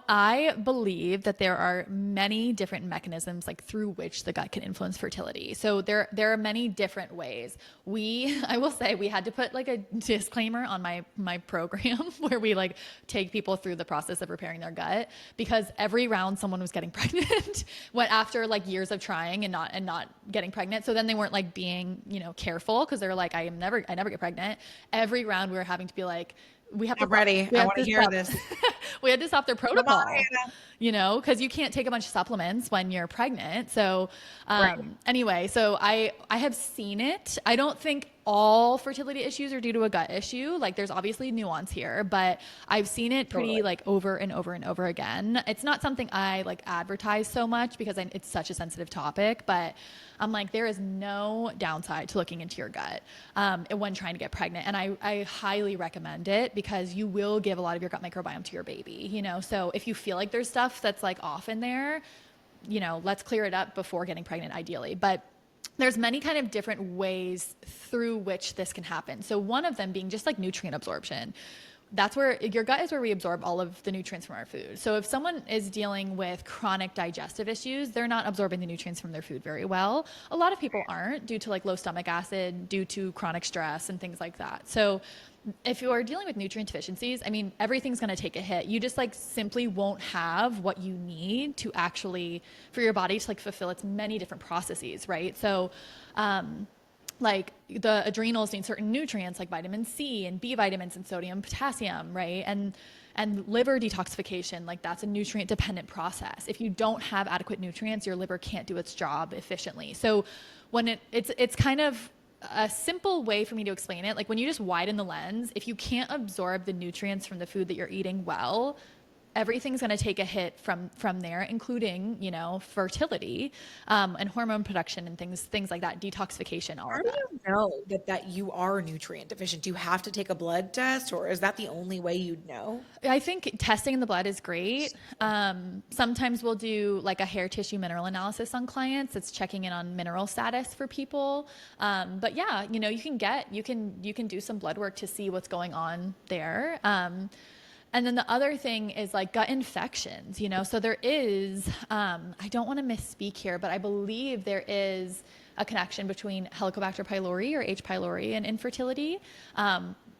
I believe that there are many different mechanisms like through which the gut can influence fertility. So there are many different ways. I will say we had to put like a disclaimer on my program where we like take people through the process of repairing their gut, because every round someone was getting pregnant went after like years of trying and not getting pregnant. So then they weren't like being, careful, because they're like, I never get pregnant. Every round we were having to be like, I'm ready. I want to hear this. We had to stop their protocol, Hannah. because you can't take a bunch of supplements when you're pregnant. So Right. anyway, so I have seen it. I don't think all fertility issues are due to a gut issue. Like there's obviously nuance here, but I've seen it pretty Totally. like over and over and over again. It's not something I like advertise so much because it's such a sensitive topic, but I'm like, there is no downside to looking into your gut when trying to get pregnant. And I highly recommend it, because you will give a lot of your gut microbiome to your baby, So if you feel like there's stuff that's like off in there, let's clear it up before getting pregnant ideally. But there's many kind of different ways through which this can happen. So one of them being just like nutrient absorption. That's where your gut is where we absorb all of the nutrients from our food. So if someone is dealing with chronic digestive issues, they're not absorbing the nutrients from their food very well. A lot of people aren't, due to like low stomach acid, due to chronic stress and things like that. So if you are dealing with nutrient deficiencies, I mean, everything's going to take a hit. You just like simply won't have what you need to actually, for your body to like fulfill its many different processes, right? So, like the adrenals need certain nutrients like vitamin C and B vitamins and sodium, potassium, right? And liver detoxification, like that's a nutrient dependent process. If you don't have adequate nutrients, your liver can't do its job efficiently. So when it's kind of a simple way for me to explain it, like when you just widen the lens, if you can't absorb the nutrients from the food that you're eating well, everything's going to take a hit from there, including, you know, fertility, and hormone production and things like that, detoxification, all How of do that. you know that you are nutrient deficient? Do you have to take a blood test, or is that the only way you'd know? I think testing in the blood is great. Sometimes we'll do like a hair tissue mineral analysis on clients. It's checking in on mineral status for people. But yeah, you know, you can do some blood work to see what's going on there. And then the other thing is like gut infections, you know, so there is, I don't want to misspeak here, but I believe there is a connection between Helicobacter pylori or H. pylori and infertility.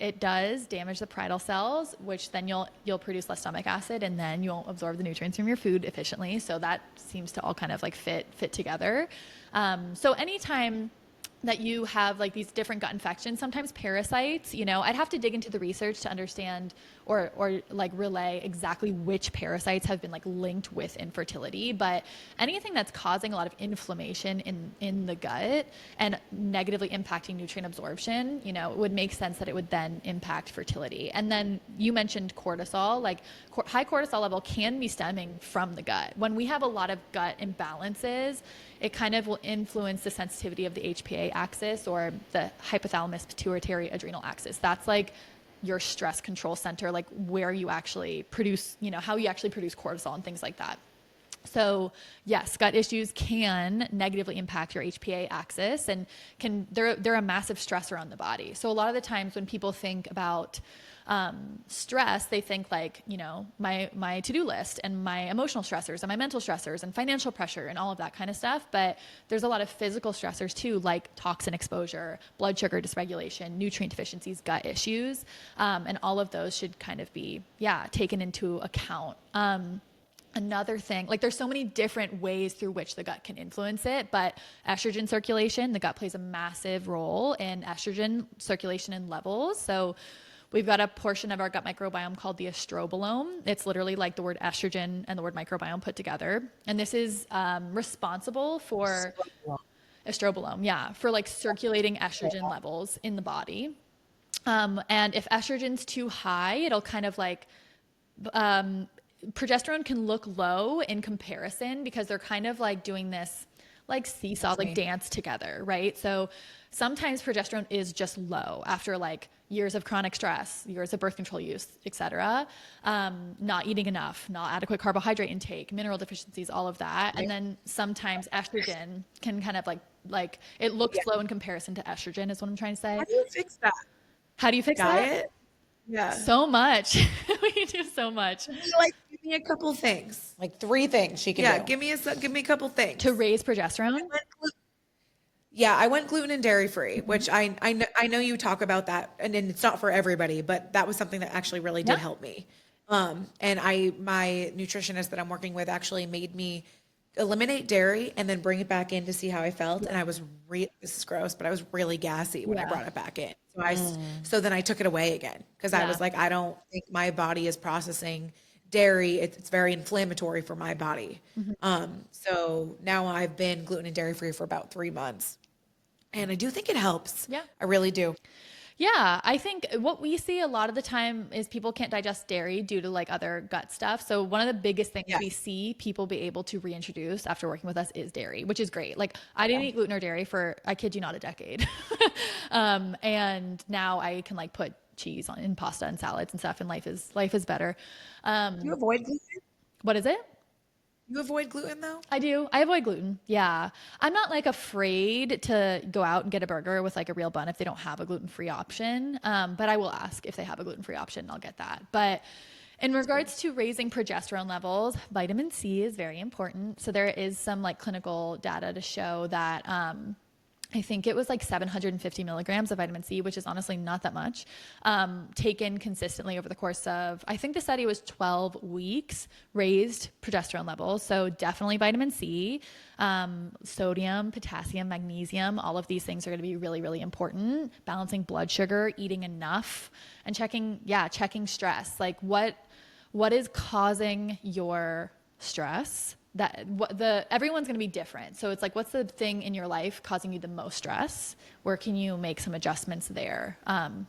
It does damage the parietal cells, which then you'll produce less stomach acid, and then you won't absorb the nutrients from your food efficiently. So that seems to all kind of like fit together. So anytime that you have like these different gut infections, sometimes parasites, you know, I'd have to dig into the research to understand or like relay exactly which parasites have been like linked with infertility. But anything that's causing a lot of inflammation in the gut and negatively impacting nutrient absorption, you know, it would make sense that it would then impact fertility. And then you mentioned cortisol, like high cortisol level can be stemming from the gut. When we have a lot of gut imbalances, it kind of will influence the sensitivity of the HPA axis or the hypothalamus pituitary adrenal axis. That's like your stress control center, like where you actually produce, you know, how you actually produce cortisol and things like that. So yes, gut issues can negatively impact your HPA axis and they're a massive stressor on the body. So a lot of the times when people think about stress, they think like, you know, my to-do list and my emotional stressors and my mental stressors and financial pressure and all of that kind of stuff. But there's a lot of physical stressors too, like toxin exposure, blood sugar dysregulation, nutrient deficiencies, gut issues. And all of those should kind of be, taken into account. Another thing, like there's so many different ways through which the gut can influence it, but estrogen circulation, the gut plays a massive role in estrogen circulation and levels. So we've got a portion of our gut microbiome called the estrobolome. It's literally like the word estrogen and the word microbiome put together. And this is responsible for estrobolome, for like circulating estrogen levels in the body. And if estrogen's too high, it'll kind of like, progesterone can look low in comparison because they're kind of like doing this like seesaw, like dance together, right? So sometimes progesterone is just low after like years of chronic stress, years of birth control use, et cetera. Not eating enough, not adequate carbohydrate intake, mineral deficiencies, all of that. And then sometimes estrogen can kind of like it looks low in comparison to estrogen is what I'm trying to say. How do you fix that? How do you fix Diet? that? Yeah. So much. We do so much. Like, give me a couple things. Like 3 things she can do. Give me a couple things. To raise progesterone? I went gluten and dairy free, which I know you talk about that, and it's not for everybody, but that was something that actually really did help me. And my nutritionist that I'm working with actually made me eliminate dairy and then bring it back in to see how I felt. And I was this is gross, but I was really gassy when I brought it back in. So then I took it away again because I was like, I don't think my body is processing dairy. It's very inflammatory for my body. So now I've been gluten and dairy free for about 3 months. And I do think it helps. Yeah. I really do. Yeah, I think what we see a lot of the time is people can't digest dairy due to like other gut stuff. So one of the biggest things we see people be able to reintroduce after working with us is dairy, which is great. Like I didn't eat gluten or dairy for, I kid you not, a decade. And now I can like put cheese in pasta and salads and stuff, and life is better. You avoid gluten? What is it? You avoid gluten though? I do. I avoid gluten. Yeah. I'm not like afraid to go out and get a burger with like a real bun if they don't have a gluten-free option. But I will ask if they have a gluten-free option. I'll get that. But in regards to raising progesterone levels, vitamin C is very important. So there is some like clinical data to show that, I think it was like 750 milligrams of vitamin C, which is honestly not that much, taken consistently over the course of, I think the study was 12 weeks, raised progesterone levels. So definitely vitamin C, sodium, potassium, magnesium, all of these things are going to be really, really important. Balancing blood sugar, eating enough, and checking stress. Like what is causing your stress? everyone's going to be different. So it's like, what's the thing in your life causing you the most stress? Where can you make some adjustments there?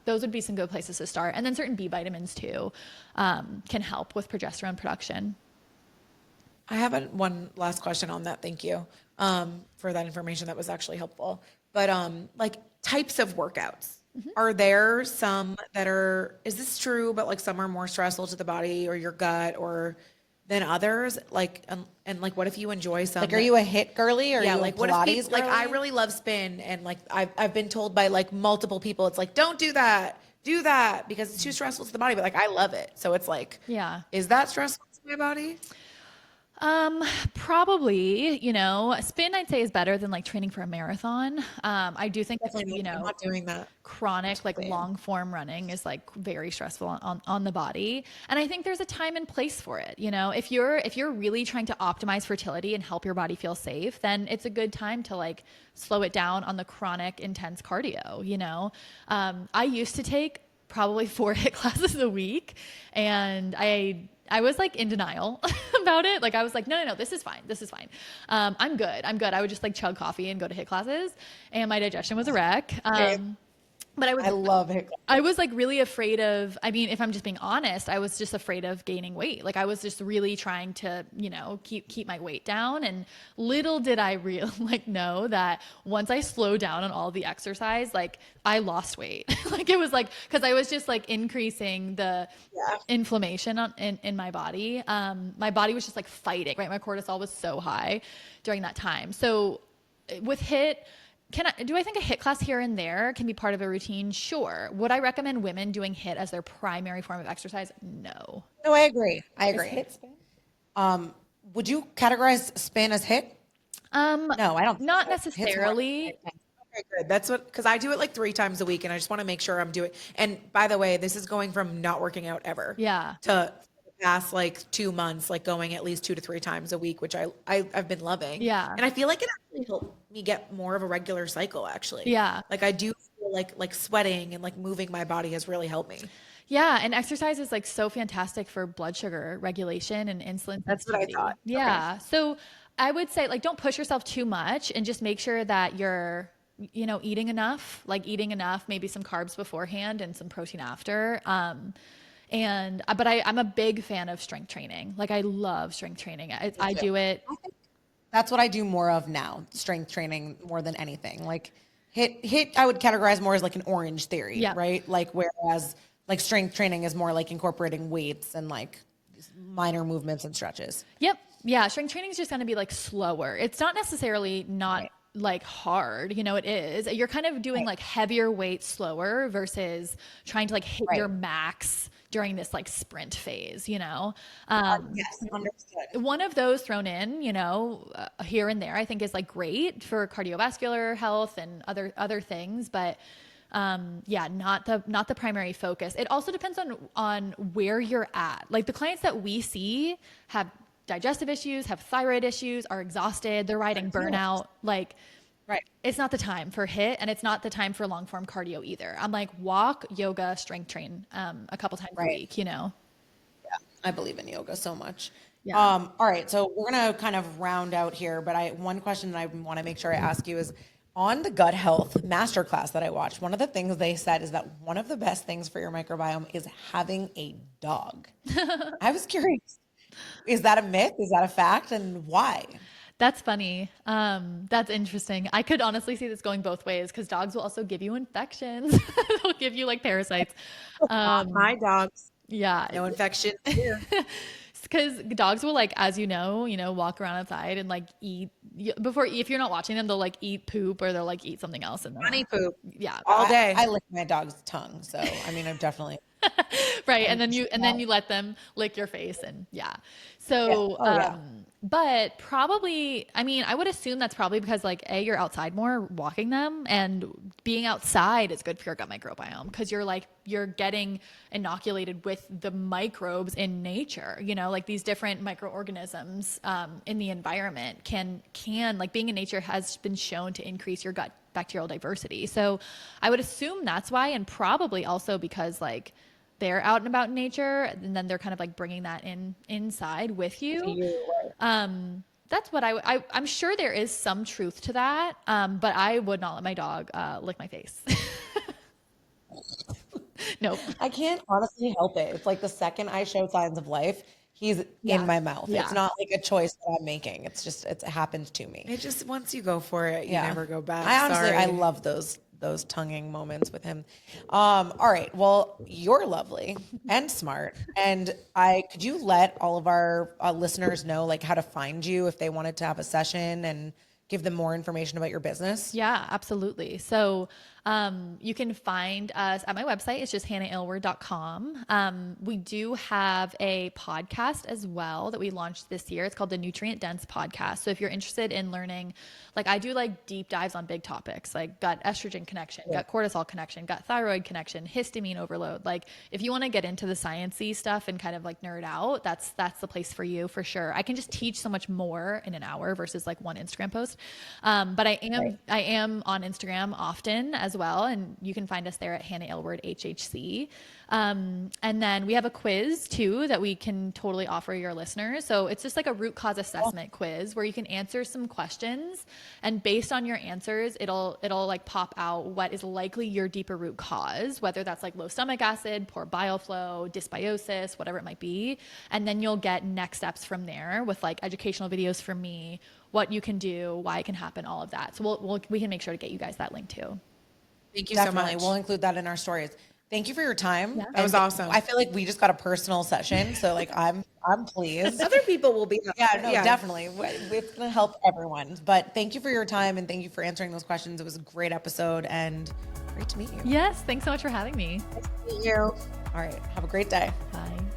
Those would be some good places to start. And then certain B vitamins too can help with progesterone production. I have one last question on that. Thank you for that information. That was actually helpful. But like types of workouts, are there some that are, is this true, but like some are more stressful to the body or your gut or than others? Like, and like, what if you enjoy some? Like, are you a HIIT girly or Yeah, are you like a what if Pilates people, like I girly? really love spin and like I've been told by like multiple people, it's like, don't do that because it's too stressful to the body. But like I love it. So it's like, Yeah. is that stressful to my body? Probably, spin I'd say is better than like training for a marathon. I do think, Definitely, I'm not doing that. chronic, like Same. long form running is like very stressful on the body. And I think there's a time and place for it. If you're really trying to optimize fertility and help your body feel safe, then it's a good time to like slow it down on the chronic intense cardio. I used to take probably 4 HIIT classes a week, and I was like in denial about it. Like I was like, no, this is fine. This is fine. I'm good. I would just like chug coffee and go to HIIT classes, and my digestion was a wreck. But I love HIIT. I was like really afraid of, I mean, if I'm just being honest, I was just afraid of gaining weight. Like I was just really trying to, keep my weight down. And little did I know that once I slowed down on all the exercise, like I lost weight. Like it was like, cause I was just like increasing the inflammation in my body. My body was just like fighting, right? My cortisol was so high during that time. So with HIIT, do I think a HIIT class here and there can be part of a routine? Sure. Would I recommend women doing HIIT as their primary form of exercise? No. No, I agree. I Is agree. HIIT spin? Would you categorize spin as HIIT? No, I don't. Not HIIT's more- necessarily. Okay, good. That's what, because I do it like 3 times a week, and I just want to make sure I'm doing. And by the way, this is going from not working out ever, Yeah. to the past like 2 months, like going at least 2 to 3 times a week, which I've been loving. Yeah. And I feel like it actually helped me get more of a regular cycle. Actually, Yeah. Like I do feel like sweating and like moving my body has really helped me. Yeah. And exercise is like so fantastic for blood sugar regulation and insulin That's what I sensitivity. thought. Yeah. So I would say like, don't push yourself too much and just make sure that you're, eating enough, maybe some carbs beforehand and some protein after. But I'm a big fan of strength training. Like I love strength training. I do it. That's what I do more of now. Strength training more than anything. Like HIIT, I would categorize more as like an Orange Theory, Yeah. right? Like whereas like strength training is more like incorporating weights and like minor movements and stretches. Yep. Yeah. Strength training is just going to be like slower. It's not necessarily not like hard, it is. You're kind of doing like heavier weight slower versus trying to like hit your max during this like sprint phase, Yes, understood. One of those thrown in, here and there, I think is like great for cardiovascular health and other things, but not the primary focus. It also depends on where you're at. Like the clients that we see have digestive issues, have thyroid issues, are exhausted, they're riding burnout. Like, it's not the time for HIIT, and it's not the time for long form cardio either. I'm like, walk, yoga, strength train a couple times a week, Yeah, I believe in yoga so much. Yeah. All right, so we're gonna kind of round out here, but one question that I want to make sure I ask you is on the gut health masterclass that I watched. One of the things they said is that one of the best things for your microbiome is having a dog. I was curious. Is that a myth? Is that a fact? And why? That's funny. That's interesting. I could honestly see this going both ways because dogs will also give you infections. They'll give you like parasites. My dogs, Yeah. no infection here. Because dogs will like, as walk around outside and like eat if you're not watching them, they'll like eat poop or they'll like eat something else. And Bunny poop yeah. all day. I lick my dog's tongue, so I mean, I've definitely. Right. And then you let them lick your face and yeah. So, but probably, I mean, I would assume that's probably because like, you're outside more walking them, and being outside is good for your gut microbiome because you're getting inoculated with the microbes in nature, like these different microorganisms, in the environment can like being in nature has been shown to increase your gut bacterial diversity. So I would assume that's why, and probably also because like, they're out and about in nature, and then they're kind of like bringing that inside with you. That's what I'm sure there is some truth to that. But I would not let my dog lick my face. Nope. I can't honestly help it. It's like the second I show signs of life, he's in Yeah. my mouth. Yeah. It's not like a choice that I'm making. It's just, it happens to me. It just, once you go for it, you never go back. I honestly, Sorry. I love those tonguing moments with him. All right. Well, you're lovely and smart. And could you let all of our listeners know like how to find you if they wanted to have a session and give them more information about your business? Yeah, absolutely. So you can find us at my website. It's just hannahaylward.com. We do have a podcast as well that we launched this year. It's called the Nutrient Dense Podcast. So if you're interested in learning, like I do like deep dives on big topics, like gut estrogen connection, gut cortisol connection, gut thyroid connection, histamine overload. Like if you want to get into the sciencey stuff and kind of like nerd out, that's the place for you for sure. I can just teach so much more in an hour versus like one Instagram post. But I am on Instagram often as well. And you can find us there at Hannah Aylward HHC. And then we have a quiz too that we can totally offer your listeners. So it's just like a root cause assessment quiz where you can answer some questions, and based on your answers, it'll like pop out what is likely your deeper root cause, whether that's like low stomach acid, poor bile flow, dysbiosis, whatever it might be. And then you'll get next steps from there with like educational videos from me, what you can do, why it can happen, all of that. So we can make sure to get you guys that link too. Thank you Definitely. so much. We'll include that in our stories. Thank you for your time. Yeah. That was awesome. I feel like we just got a personal session. So like I'm pleased. Other people will be. Yeah, no, definitely. It's going to help everyone. But thank you for your time and thank you for answering those questions. It was a great episode and great to meet you. Yes. Thanks so much for having me. Nice to meet you. All right. Have a great day. Bye.